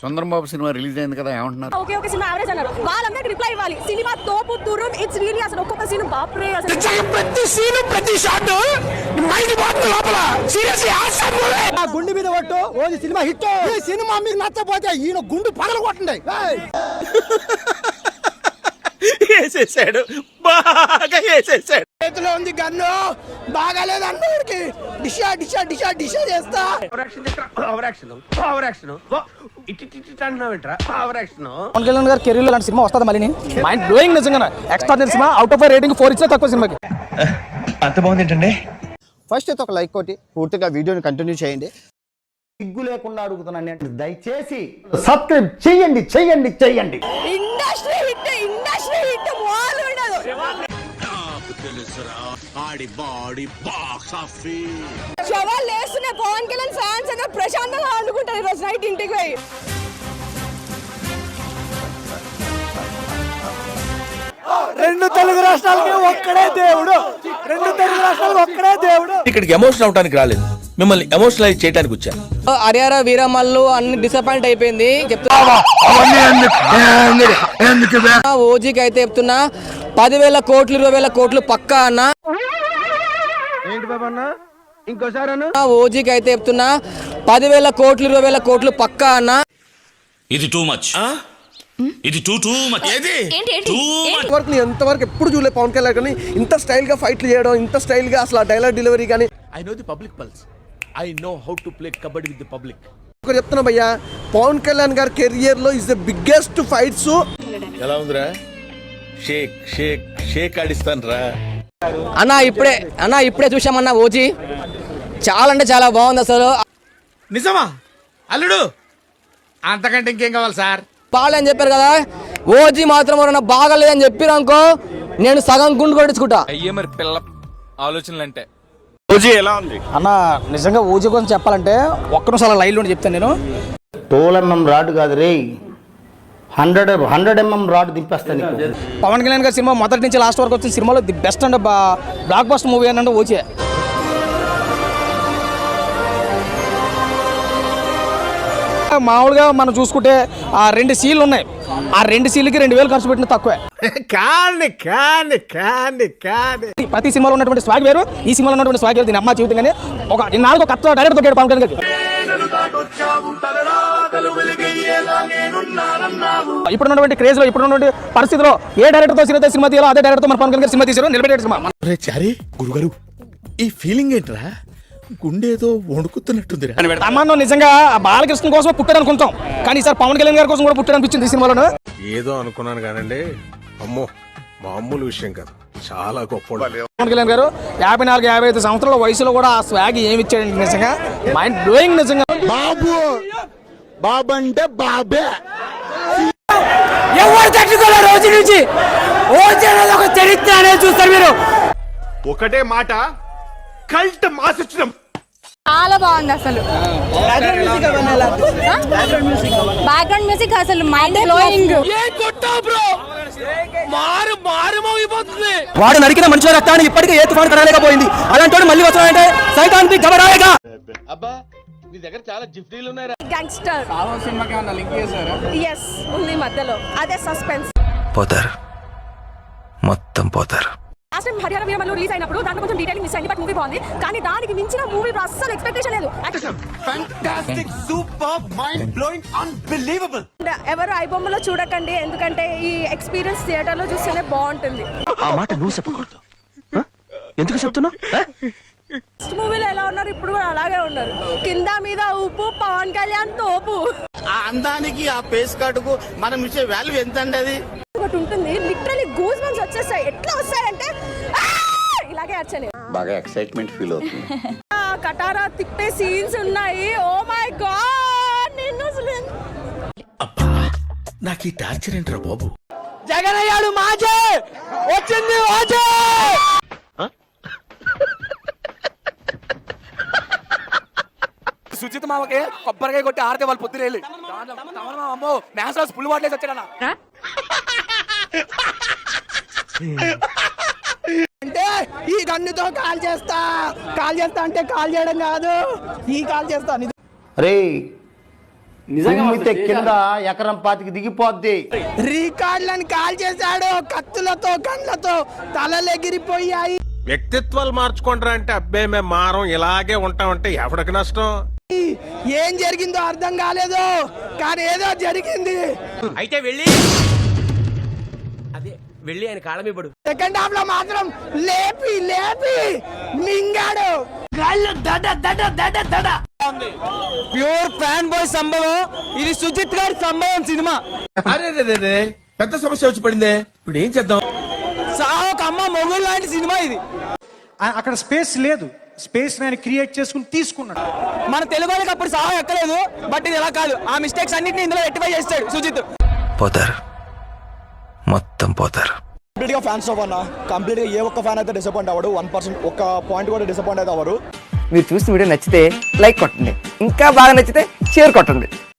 Chandrababu cinema release అయింది కదా, ఏమంటున్నారు? ఓకే ఓకే సినిమా యావరేజ్ అన్నారు. వాళ్ళందరికి రిప్లై ఇవ్వాలి. సినిమా తోపు తురుం, ఇట్స్ రియల్లీ అసలు ఒక్కొక్క సీన్ బాప్రే అసలు ప్రతి సీన్ ప్రతి షాట్ మైండ్ బాబు లోపల సీరియస్లీ ఆసమ్ మూవీ. ఆ గుండు మీద కొట్టు ఓది సినిమా హిట్. ఈ సినిమా మీకు నచ్చపోతే ఈయన గుండు పగలు కొట్టండి. వేసేసాడు, బాగా వేసేసాడు. చేతిలో ఉంది గన్ను, బాగాలేదు అన్నోడికి డిషా డిషా డిషా డిషా చేస్తా. పవన్ కళ్యాణ్ గారి కెరీర్ లో లాంటి సినిమా వస్తుంది మళ్ళీ. మైండ్ బ్లోయింగ్ నిజంగా. Extraordinary cinema. Out of rating 4 ఇచ్చినా తక్కువ సినిమాకి. అంత బాగుంది ఏంటండి. ఫస్ట్ అయితే ఒక లైక్ కొట్టి పూర్తిగా వీడియోని కంటిన్యూ చేయండి. సిగ్గు లేకుండా అడుగుతున్నాను, దయచేసి సబ్స్క్రైబ్ చేయండి చెయ్యండి చెయ్యండి. ఇండస్ట్రీ హిట్ మాల్ ఉండదు. శవాలు లేస్తున్నాయి. పవన్ కళ్యాణ్ ఫ్యాన్స్ అందరూ ప్రశాంతంగా వండుకుంటారు ఈ రోజు నైట్ ఇంటికి పోయి. రెండు తెలుగు రాష్ట్రాలకి ఒక్కడే దేవుడు. రెండు తెలుగు రాష్ట్రాలకు ఒక్కడే దేవుడు. ఇక్కడికి ఎమోషన్ అవడానికి రాలేదు, మిమ్మల్ని ఎమోషనలైజ్ చేయడానికి వచ్చాను. హరిహర వీరమల్లు అన్ని డిసప్పాయింట్ అయిపోయింది చెప్తున్నా. ఓజీకి అయితే చెప్తున్నా 10,000 కోట్లు 20,000 కోట్లు పక్కా అన్న. ఏంటి బాబా అన్న ఇంకోసారి అన్న. ఓజీకి అయితే చెప్తున్నా 10,000 కోట్లు 20,000 కోట్లు పక్కా అన్న. ఇది టూ మచ్, ఇది టూ మచ్. వరకు ఎంతవరకు ఎప్పుడు చూడలేదు పవన్ కళ్యాణ్ కానీ ఇంత స్టైల్ గా ఫైట్లు చేయడం, ఇంత స్టైల్ గా అసలు డైలాగ్ డెలివరీ కానీ. I know the public pulse, I know how to play kabaddi with the public. ఒకటి చెప్తున్నా భయ్యా, పవన్ కళ్యాణ్ గారి కెరియర్ లో ఇస్ ద బిగ్గెస్ట్ ఫైట్స్. ఎలా ఉందిరా? షేక్ షేక్ షేక్ ఆడిస్తాను రా అన్న ఇప్పుడే చూసామన్నా ఓజీ. చాలా అంటే చాలా బాగుంది అసలు. నిజమా అల్లుడు? అంతకంటే ఇంకేం కావాలి సార్? బాగాలేదని చెప్పారు కదా, ఓజీ మాత్రం ఎవరన్నా బాగాలేదని చెప్పారు అనుకో, నేను సగం గుండు కొట్టించుకుంటా. అయ్యే మరి పిల్ల ఆలోచనలు అంటే. ఓజీ ఎలా ఉంది అన్న? నిజంగా ఓజీ గురించి చెప్పాలంటే ఒక్క నిమిషం అలా లైన్లో చెప్తాను నేను. 12mm రాడ్ కాదు రే, 100mm రాడ్ దింపేస్తాను. పవన్ కళ్యాణ్ గారి సినిమా మొదటి నుంచి లాస్ట్ వరకు వచ్చిన సినిమాలో the best and block buster movie అంటే ఓజీ. మామూలుగా మనం చూసుకుంటే ఆ 2 సీన్లు ఉన్నాయి. ఆ 2 సీన్లకి 2,000 ఖర్చు పెట్టిన తక్కువే. ప్రతి సినిమాలో ఉన్నటువంటి స్వాగ్ వేరు, ఈ సినిమాలో ఉన్నటువంటి స్వాగ్ వేరు. దీని అమ్మ జీవితం కానీ ఒక 4 కొత్త డైరెక్టర్ తోటి పవన్ కళ్యాణ్ గారికి. ఇప్పుడున్నటువంటి క్రేజ్ లో, ఇప్పుడున్నటువంటి పరిస్థితిలో ఏ డైరెక్టర్ తో సినిమా తీయాలో అదే డైరెక్టర్ తో మన పవన్ కళ్యాణ్ గారు సినిమా తీశారు. నిలబెట్టారు సినిమా. గురుగారు ఈ ఫీలింగ్ ఏంట్రా? గుండేదో వణుకుతున్నట్టుంది. తమన్నా నిజంగా బాలకృష్ణ కోసం పుట్టాడు అనుకుంటాం, కానీ ఈసారి పవన్ కళ్యాణ్ గారి కోసం కూడా పుట్టాడు అనిపించింది ఈ సినిమాలో. ఏదో అనుకున్నాను కానండి, అమ్మో మామూలు విషయం కాదు, చాలా గొప్ప. పవన్ కళ్యాణ్ గారు 54-55 సంవత్సరాల వయసులో కూడా ఆ స్వాగ్ ఏమి ఇచ్చాడండి, నిజంగా మైండ్ బ్లోయింగ్. నిజంగా బాబు అంటే బాబే. ఎవరు తట్టుకోలేరు రోజు నుంచి. ఓజీ అనేది ఒక చరిత్ర అనేది చూస్తారు మీరు. ఒకటే మాట, కల్ట్ మాసిస్టం. చాలా బాగుంది అసలు. బ్యాక్గ్రౌండ్ మ్యూజిక్ అసలు మైండ్ బ్లోయింగ్. వాడు నరికిన మనుషుల రక్తాన్ని ఇప్పటికే ఏ తుఫాను కడలేకపోయింది. అలాంటి వాడు మళ్ళీ వస్తాడంటే సైతానికి గబరాయగా. అబ్బా నీ దగ్గర చాలా జిఫ్టీలు ఉన్నాయా? గ్యాంగ్స్టర్ సినిమాకి ఏమన్నా లింక్ చేశారా? ఎస్ ఉంది మధ్యలో. అదే సస్పెన్స్. పోతారు, మొత్తం పోతారు. Last time Harihara Veeramallu release అయినప్పుడు దాంట్లో కొంచెం డీటెయిలింగ్ మిస్ అయింది, బట్ మూవీ బాగుంది. కానీ దానికి మించిన మూవీ అస్సలు ఎక్స్పెక్టేషన్ లేదు. Fantastic, super, mind blowing, unbelievable. ఎవరు ఐబొమ్మలో చూడకండి, ఎందుకంటే ఈ ఎక్స్పీరియన్స్ థియేటర్ లో చూస్తేనే బాగుంటుంది. ఆ మాట నువ్వు చెప్పకూడదు. ఎందుకు చెప్తున్నావు? ఫస్ట్ మూవీలో ఎలా ఉన్నారు, ఇప్పుడు కూడా అలాగే ఉన్నారు. కింద మీద ఊపు, పవన్ కళ్యాణ్ తోపు. ఆ అందానికి, ఆ పేస్ కార్డుకు మనం ఇచ్చే వాల్యూ ఎంత అండి? అది ఒకటి ఉంటుంది, లిటరలీ గూస్ బంప్స్ వచ్చేస్తాయి. ఎట్లా వస్తాయంటే ఇలాగే వచ్చాను. బాగా ఎక్సైట్మెంట్ ఫీల్ అవుతుంది. కటారా తిప్పే సీన్స్ ఉన్నాయి. ఓ మై గాడ్, నిన్ను అసలు అబ్బా నాకు ఈ టార్చర్ ఏంట్రా బాబు? జగన్ అయ్యాడు మాజే, వచ్చింది మాజే. సుచిత మామకి కొబ్బరికాయ కొట్టి ఆడితే వాళ్ళు పొద్దున వెళ్ళి అమ్మో నేషనల్స్ పుల్లు వాట్లేసి వచ్చాడన్నా. అంటే ఈ గన్నుతో కాల్ చేస్తా అంటే కాల్ చేయడం కాదు, ఈ కాల్ చేస్తా. రే ఉమ్మితే కింద ఎకరం పాతికి దిగిపోద్ది. రికార్డులను కాల్ చేశాడు, కత్తులతో గన్లతో తలలెగిరిపోయాయి. వ్యక్తిత్వాలు మార్చుకుంటారా అంటే అబ్బే మేము మారం ఇలాగే ఉంటామంటే ఎవడికి నష్టం. ఏం జరిగిందో అర్థం కాలేదు, కానీ ఏదో జరిగింది. అయితే వెళ్ళి ఆయన కాళ్ళమివ్వడు. సెకండ్ హాఫ్ లో మాత్రం లేపి లేపి మింగాడు. గాళ్ళు దడ దడ దడ దడ. ప్యూర్ ఫ్యాన్ బాయ్ సంభవం ఇది. సుజిత్ గారి సంభవం సినిమా. అరే పెద్ద సమస్య వచ్చి పడిందే, ఇప్పుడు ఏం చేద్దాం? సావక అమ్మ మొగుడు లాంటి సినిమా ఇది. అక్కడ స్పేస్ లేదు, స్పేస్ నేను క్రియేట్ చేసుకుని తీసుకున్నాడు. మన తెలుగు వాళ్ళకి అప్పుడు సావం ఎక్కలేదు, బట్ ఇది ఎలా కాదు. ఆ మిస్టేక్స్ అన్నింటినీ ఇందులో రెక్టిఫై చేస్తాడు సుజిత్. పోతారు, మొత్తం పోతారు. కంప్లీట్ గా ఫ్యాన్స్ అవ్వన్నా, కంప్లీట్ గా ఏ ఒక్క ఫ్యాన్ అయితే డిసప్పాయింట్ అవ్వడు. 1% ఒక్క పాయింట్ కూడా డిసప్పాయింట్ అయితే అవ్వరు. మీరు చూసిన వీడియో నచ్చితే లైక్ కొట్టండి, ఇంకా బాగా నచ్చితే షేర్ కొట్టండి.